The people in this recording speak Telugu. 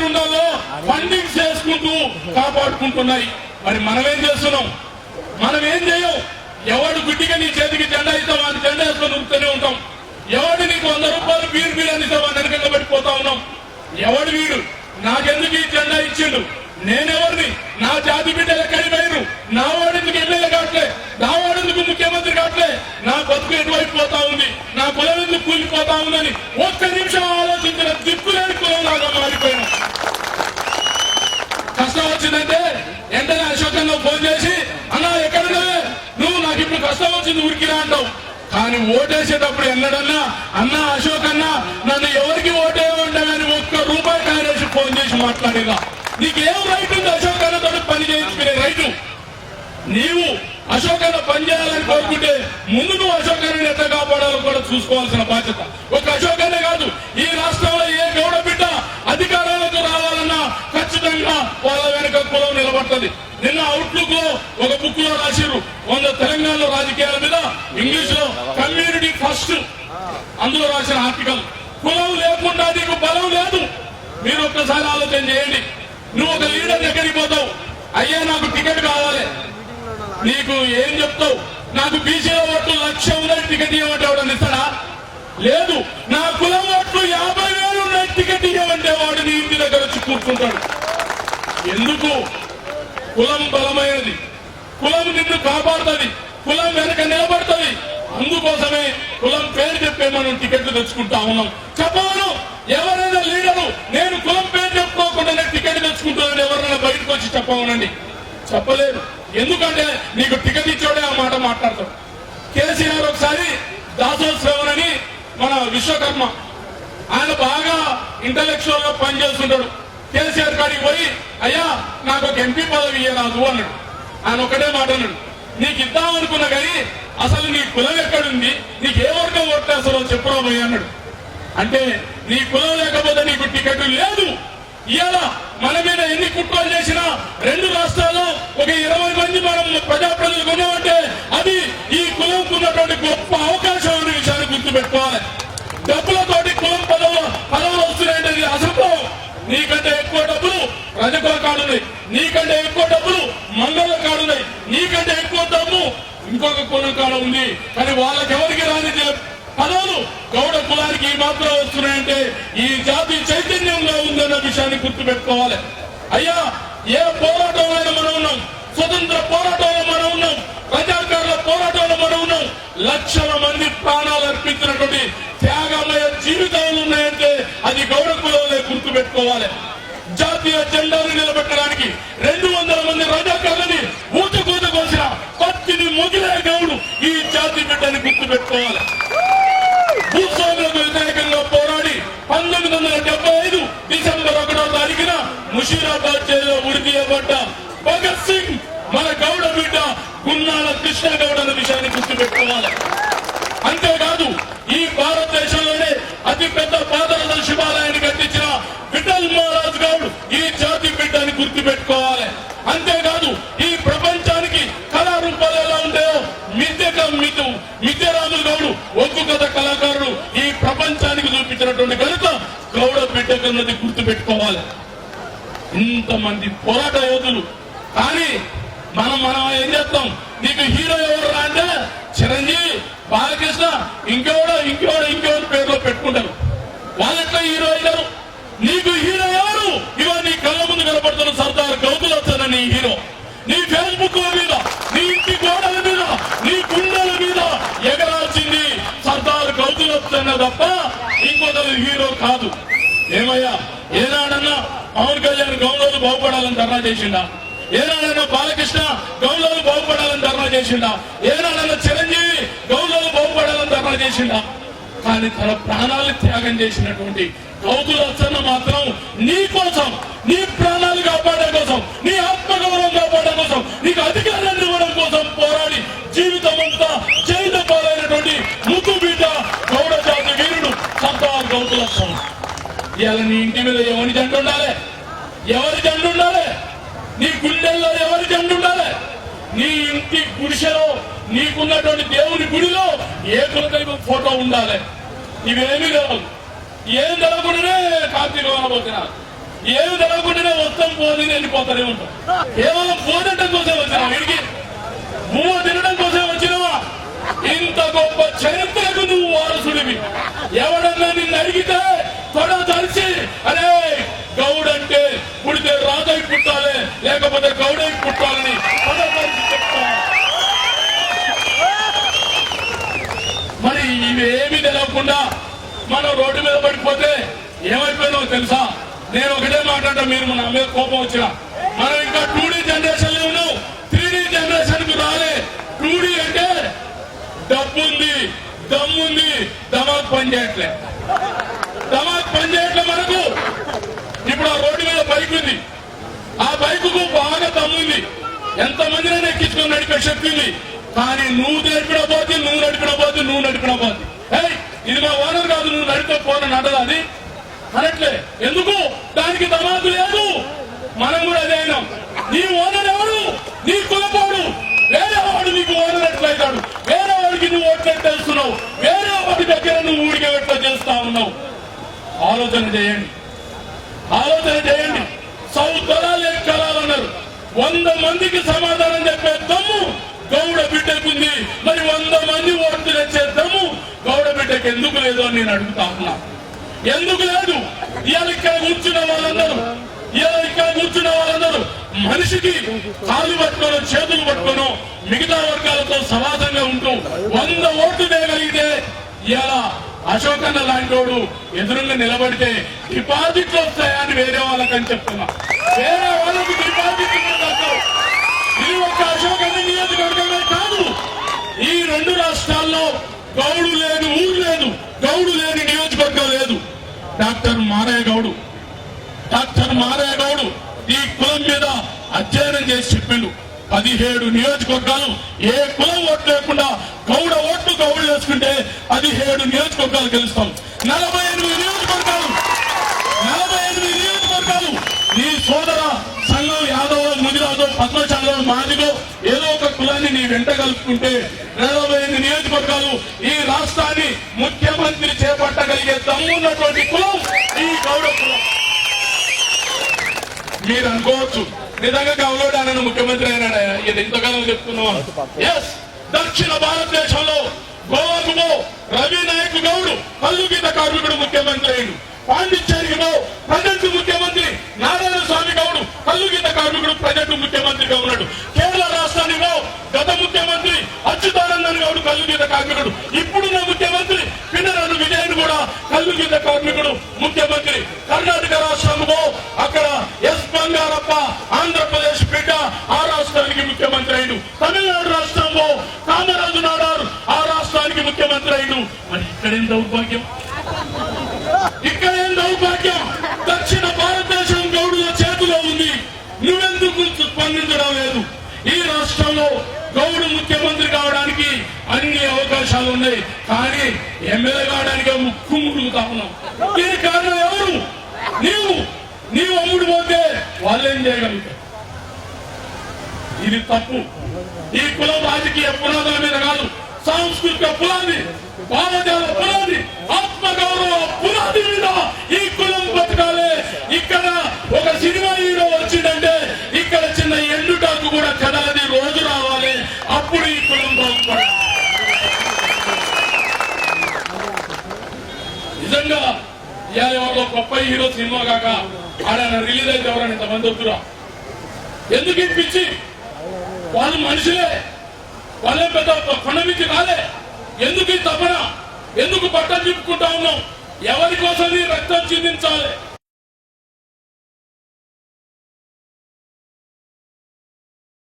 కుండాల్లో ఫండింగ్ చేసుకుంటూ కాపాడుకుంటున్నాయి. మరి మనమేం చేస్తున్నాం? మనం ఏం చేయం? ఎవడు గుడ్డిగా నీ చేతికి జెండా ఇస్తాం అని జెండా వేసుకొని ఉరుకుతూనే ఉంటాం. ఎవడు నీకు 100 రూపాయలు బీరు అని ఇస్తాం అని వెనకంగా పడిపోతా ఉన్నాం. ఎవడు వీడు? నాకెందుకు ఈ జెండా ఇచ్చిండు? నేనెవరిని? నా జాతి బిడ్డలు ఎక్కడికి పోయిరు? నా వాడెందుకు ఎమ్మెల్యే కావట్లే? నా వాడెందుకు ముఖ్యమంత్రి కావట్లే? నా బతుకు ఎటువైపు పోతా ఉంది? నా కులం ఎందుకు కూలిపోతా ఉందని ఒక్క నిమిషం ఆలోచించిన దిక్కులేని కులం లాగా మారిపోయినా. కష్టం వచ్చిందంటే వెంటనే అశోకంలో ఫోన్ చేసి, అన్నా ఎక్కడున్నావే నువ్వు? నాకు ఇప్పుడు కష్టం వచ్చింది ఊరికిరా అంటావు. కానీ ఓటేసేటప్పుడు ఎన్నడన్నా అన్నా అశోక్ అన్నా నన్ను ఎవరికి ఓటేయమంటే కానీ ₹1 కారేసి ఫోన్ చేసి మాట్లాడేదా? నీకేం రైట్ ఉంది అశోక్ అన్నతో పని చేయించుకునే రైటు? నీవు అశోక్ అన్న పని చేయాలని కోరుకుంటే ముందు నువ్వు అశోక్ అన్నని ఎట్లా కాపాడాలో కూడా చూసుకోవాల్సిన బాధ్యత. ఒక అశోక్ అన్నే కాదు, ఈ రాష్ట్రంలో ఏ గౌడ బిడ్డ అధికారాలకు రావాలన్నా ఖచ్చితంగా వాళ్ళ వెనుక కులం నిలబడుతుంది. నిన్న అవుట్లుక్ లో ఒక బుక్ లో రాసిరు 100 తెలంగాణ రాజకీయాల మీద ఇంగ్లీష్ లో కమ్యూనిటీ ఫస్ట్ అందులో రాసిన ఆర్టికల్. కులం లేకుండా నీకు బలం లేదు. మీరు ఒక్కసారి ఆలోచన చేయండి. నువ్వు ఒక లీడర్ దగ్గరికి పోతావు, అయ్యా నాకు టికెట్ కావాలి, నీకు ఏం చెప్తావు? నాకు బీసీలో ఓట్లు 1,00,000 ఉన్నాయి, టికెట్ ఇవ్వమంటే ఎవడని ఇస్తాడా? లేదు. నా కులం ఓట్లు 50,000 ఉన్నాయి, టికెట్ ఇవ్వమంటే వాడు నీ ఇంటి దగ్గర వచ్చి కూర్చుంటాడు. ఎందుకు? కులం బలమైనది, కులం నిన్ను కాపాడుతుంది, కులం వెనక నిలబడుతుంది. అందుకోసమే కులం పేరు చెప్పే మనం టికెట్లు తెచ్చుకుంటా ఉన్నాం. చెప్పవను ఎవరైనా లీడరు నేను కులం పేరు చెప్పుకోకుండా టికెట్ తెచ్చుకుంటానని ఎవరైనా బయటకు వచ్చి చెప్పవనండి? చెప్పలేరు. ఎందుకంటే నీకు టికెట్ ఇచ్చోడే ఆ మాట మాట్లాడతాడు. కేసీఆర్ ఒకసారి దాసోత్సవం అని మన విశ్వకర్మ ఆయన బాగా ఇంటలెక్చువల్ గా పనిచేస్తుంటాడు. కేసీఆర్ కాడికి పోయి, అయ్యా నాకు ఒక ఎంపీ పదవి ఇయ్యరాదు అన్నాడు. ఆయన ఒకటే మాట అన్నాడు, నీకు ఇద్దాం అనుకున్నా కానీ అసలు నీ కులం ఎక్కడుంది, నీకు ఏ వర్గం ఓట్లేస్తారో చెప్పురా పోయి అన్నాడు. అంటే నీ కులం లేకపోతే నీకు టికెట్ లేదు. ఇవాళ మన మీద ఎన్ని కుట్రలు చేసినా 2 రాష్ట్రాల్లో ఒక 20 మంది మనం ప్రజాప్రతినిధులు ఉన్నామంటే అది ఈ కులంకు ఉన్నటువంటి గొప్ప అవకాశం అనే విషయాన్ని గుర్తుపెట్టుకోవాలి. డబ్బులతోటి కులం పదవులు వస్తున్నాయంటే అసంభవం. నీకంటే ఎక్కువ డబ్బులు రజకుల కాడున్నాయి, నీకంటే ఎక్కువ డబ్బులు మంగళ కాడున్నాయి, నీకంటే ఎక్కువ డబ్బు ఇంకొక కులం కాడ ఉంది. కానీ వాళ్ళకి ఎవరికి రాని పదవులు గౌడ కులానికి మాత్రం వస్తున్నాయంటే ఈ జాతి చైతన్యంగా ఉందన్న విషయాన్ని గుర్తుపెట్టుకోవాలి. అయ్యా ఏ పోరాటంలో మనం ఉన్నాం, స్వతంత్ర పోరాటంలో మనం ఉన్నాం, ప్రజాకారుల పోరాటంలో మనం ఉన్నాం. లక్షల మంది ప్రాణాలు అర్పించినటువంటి త్యాగమయ జీవితాలు ఉన్నాయంటే అది గౌడ కులంలో గుర్తుపెట్టుకోవాలి. జాతీయ జెండాను నిలబెట్టడానికి 200 మంది రజాకారులని ఊచకూత కోసిన పత్తిని మొగిలే గౌడు ఈ జాతి బిడ్డని గుర్తుపెట్టుకోవాలి. భూస్వాములకు వ్యతిరేకంగా పోరాడి 1975 డిసెంబర్ 1వ తారీఖున ముషీరాబాద్ జైల్లో ఉరి తీయబడ్డ భగత్ సింగ్ మన గౌడ బిడ్డ గున్నాల కృష్ణ గౌడ అనే విషయాన్ని గుర్తుపెట్టుకోవాలి. అంతేకాదు ఈ భారతదేశంలోనే అతి పెద్ద పాదరథ శివాలయాన్ని కట్టించిన విఠల్ మహారాజ్ గౌడ్ ఈ జాతి బిడ్డని గుర్తుపెట్టుకోవాలి. అంతేకాదు ఈ ప్రపంచానికి కళారూపాలు ఎలా ఉంటాయో మిథ్యరాములు గౌడు ఒగ్గు కథ కళాకారుడు ఈ ప్రపంచానికి చూపించినటువంటి కనుక గౌడ బిడ్డకున్నది గుర్తుపెట్టుకోవాలి. ఇంతమంది పోరాట యోధులు. కానీ మనం ఏం చేస్తాం? నీకు హీరో ఎవరు అంటే చిరంజీవి, బాలకృష్ణ, ఇంకెవరు పేరులో పెట్టుకుంటారు. వాళ్ళెట్లా హీరో అయినారు? నీకు హీరో ఎవరు? ఇవాళ నీ కళ్ళ ముందు కనపడుతున్న సర్దార్ గౌతులు వచ్చాన నీ హీరో. నీ ఫేస్బుక్ మీద, నీ ఇంటి గోడల మీద, నీ గుండెల మీద ఎగరాల్సింది సర్దార్ గౌతులు వచ్చాన తప్ప ఇంకొకరు హీరో కాదు. ఏమయ్యా ఏనాడన్నా పవన్ కళ్యాణ్ గౌరవులు బాగుపడాలని ధర్నా చేసిండా? ఏనాడన్నా బాలకృష్ణ గౌరవులు బాగుపడాలని ధర్నా చేసిండా? ఏనాడన్నా చిరంజీవి గౌరవులు బాగుపడాలని ధర్నా చేసిండా? కానీ తన ప్రాణాలు త్యాగం చేసినటువంటి గౌతులు వచ్చన్న మాత్రం నీ కోసం, నీ ప్రాణాలు కాపాడే కోసం, నీ ఆత్మగౌరవం కాపాడే కోసం, నీకు అధికారాన్ని ఇవ్వడం కోసం పోరాడి జీవితం అంతా జైలు పాలైనటువంటి ముద్దు బిడ్డ గౌడ జాతి వీరుడు సర్దార్ గౌతులు వస్తాం. ఇవాళ నీ ఇంటి మీద ఎవరి జెండా ఉండాలి? ఎవరి జెండా ఉండాలి? నీ గుండెల్లో ఎవరి జెండా ఉండాలి? నీ ఇంటి గుడిసెలో నీకున్నటువంటి దేవుని గుడిలో ఏకదైవం ఫోటో ఉండాలి. ఇవేమీ లేవు. ఏం జరగకుండానే కార్తీక వనబోతున్నారు. ఏమి తెలవకుండానే వస్తాం పోదని వెళ్ళిపోతానే ఉంటాం. కేవలం పోదటం కోసం వచ్చినా వీడికి నువ్వు తినడం కోసం వచ్చినవా? ఇంత గొప్ప చరిత్రకు నువ్వు వారసుడివి. ఎవడన్నా నిన్ను అడిగితే తొడ తలిచి అరే గౌడ్ అంటే పుడితే రాజై పుట్టాలి లేకపోతే గౌడై పుట్టాలని తొడ తలిచి చెప్తా. మరి ఇవేమీ తెలవకుండా మనం రోడ్డు మీద పడిపోతే ఏమైపోయినావు తెలుసా? నేను ఒకటే మాట్లాడటం, మీరు మన మీద కోపం వచ్చిన మనం ఇంకా 2D జనరేషన్ లో ఉన్నాం, 3D జనరేషన్ కు రాలే. 2D అంటే డబ్బుంది, దమ్ముంది, దమాక్ పని చేయట్లే. దమాక్ పని చేయట్లే మనకు. ఇప్పుడు ఆ రోడ్డు మీద బైక్ ఉంది, ఆ బైక్ కు బాగా దమ్ముంది, ఎంతమందినైనా ఎక్కించుకొని నడిపే శక్తి ఉంది. కానీ నువ్వు నడిపిన పోతే ఇది మా ఓనర్ కాదు, నువ్వు నడిపే పోనని అంటదా? అది అనట్లే. ఎందుకు? దానికి దమాకు లేదు. మనం కూడా అదే అయినాం. నీ ఓనర్ ఎవరు? నీ కులపోడు. వేరే వాడు నీకు ఓనర్ ఎట్లయితాడు? వేరే వాడికి నువ్వు ఓట్లెట్టేస్తున్నావు, వేరే వాడి దగ్గర నువ్వు ఊడికే ఎట్లా చేస్తా ఉన్నావు. ఆలోచన చేయండి. సౌతరాలే కలాలన్నారు. 100 మందికి సమాధానం చెప్పే దమ్ము గౌడ బిడ్డకుంది. మరి 100 మంది ఓట్లు తెచ్చే దమ్ము గౌడ బిడ్డకి ఎందుకు లేదు అని నేను అడుగుతా ఉన్నా. ఎందుకు లేదు? ఇవాళ ఇక్కడ కూర్చున్న వాళ్ళందరూ మనిషికి కాలు పట్టుకోను, చేతులు పట్టుకోను, మిగతా వర్గాలతో సమాజంగా ఉంటూ 100 ఓట్లు వేయగలిగితే ఇవాళ అశోకన్న లాంటి వాడు ఎదురుగా నిలబడితే డిపాజిట్లు వస్తాయని వేరే వాళ్ళకని చెప్తున్నా. వేరే వాళ్ళకు డిపాజిట్లు ఇది ఒక్క అశోకన్న నియోజకవర్గమే కాదు, ఈ 2 రాష్ట్రాల్లో గౌడు లేని ఊరు లేదు, గౌడు లేని నియోజకవర్గం లేదు. డాక్టర్ మారయ్య గౌడు ఈ కులం మీద అధ్యయనం చేసి చెప్పిండు. 17 నియోజకవర్గాలు ఏ కులం ఓట్లు లేకుండా గౌడ ఓట్లు గౌడు వేసుకుంటే 17 నియోజకవర్గాలు గెలుస్తాం. 48 నియోజకవర్గాలు నీ సోదర సంఘం యాదవ్, ముదిరాజు, పద్మశాలో, మాదిగో ఏదో ఒక కులాన్ని నీ వెంట కలుపుకుంటే 48 నియోజకవర్గాలు ఈ రాష్ట్రాన్ని ముఖ్యమంత్రి చేపట్టగలిగే దమ్మున్నటువంటి కులం ఈ గౌడ కులం. మీరు అనుకోవచ్చు నిజంగా గౌరవుడు ఆయన ముఖ్యమంత్రి అయినాడు, ఇది ఇంతకాలం చెప్తున్నాం. ఎస్, దక్షిణ భారతదేశంలో గోవాకు రవి నాయక్ గౌడు కల్లుగీత కార్మికుడు ముఖ్యమంత్రి అయ్యాడు. పాండిచ్చేరిలో ప్రజెంట్ ముఖ్యమంత్రి నారాయణ స్వామి గౌడు కల్లుగీత కార్మికుడు ప్రజెంట్ ముఖ్యమంత్రిగా ఉన్నాడు. కేరళ రాష్ట్రానిలో గత ముఖ్యమంత్రి అచ్యుతానందన్ గౌడు కల్లుగీత కార్మికుడు. ఇప్పుడున్న ముఖ్యమంత్రి పినరను విజయన్ కూడా కల్లుగీత కార్మికుడు ముఖ్యమంత్రి. కర్ణాటక రాష్ట్రంలో అక్కడ ఎస్ బంగారప్ప ఆంధ్రప్రదేశ్ బిడ్డ ఆ రాష్ట్రానికి ముఖ్యమంత్రి అయ్యాడు. తమిళనాడు రాష్ట్రంలో కామరాజు నాడారు ఆ రాష్ట్రానికి ముఖ్యమంత్రి అయ్యాడు. మరి ఇక్కడేం దౌర్భాగ్యం, దక్షిణ భారతదేశం గౌడుల చేతిలో ఉంది. నువ్వెందుకు స్పందించడం లేదు? ఈ రాష్ట్రంలో గౌడు ముఖ్యమంత్రి కావడానికి అన్ని అవకాశాలు ఉన్నాయి, కానీ ఎమ్మెల్యే కావడానికి ముక్కు ముడుగుతా ఉన్నావు. దీనికి కారణం ఎవరు? నీవు అమ్ముడు పోతే వాళ్ళేం చేయగలుగుతారు? ఇది తప్పు. ఈ కులం రాజకీయ పునాదుల మీద కాదు, సాంస్కృతిక పునాది, భావజాల పునాది, ఆత్మగౌరవ పునాది మీద ఈ కులం బతకాలి. ఇక్కడ ఒక సినిమా హీరో వచ్చిందంటే ఇక్కడ చిన్న ఎండుటాకు కూడా కదలది రోజు రావాలి, అప్పుడు ఈ కులం బాగుపడాలి. నిజంగా ఇవాళ ఎవరిలో గొప్ప హీరో సినిమా కాక ఆడ రిలీజ్ అయితే ఎవరైనా ఇంతమంది వద్దురా? ఎందుకు ఇప్పించి వాళ్ళు మనుషులే, వాళ్ళే పెద్ద కొండ నుంచి రాలే. ఎందుకు ఈ తపన? ఎందుకు బట్టలు చెప్పుకుంటా ఉన్నాం? ఎవరి కోసం రక్తం చిందించాలి?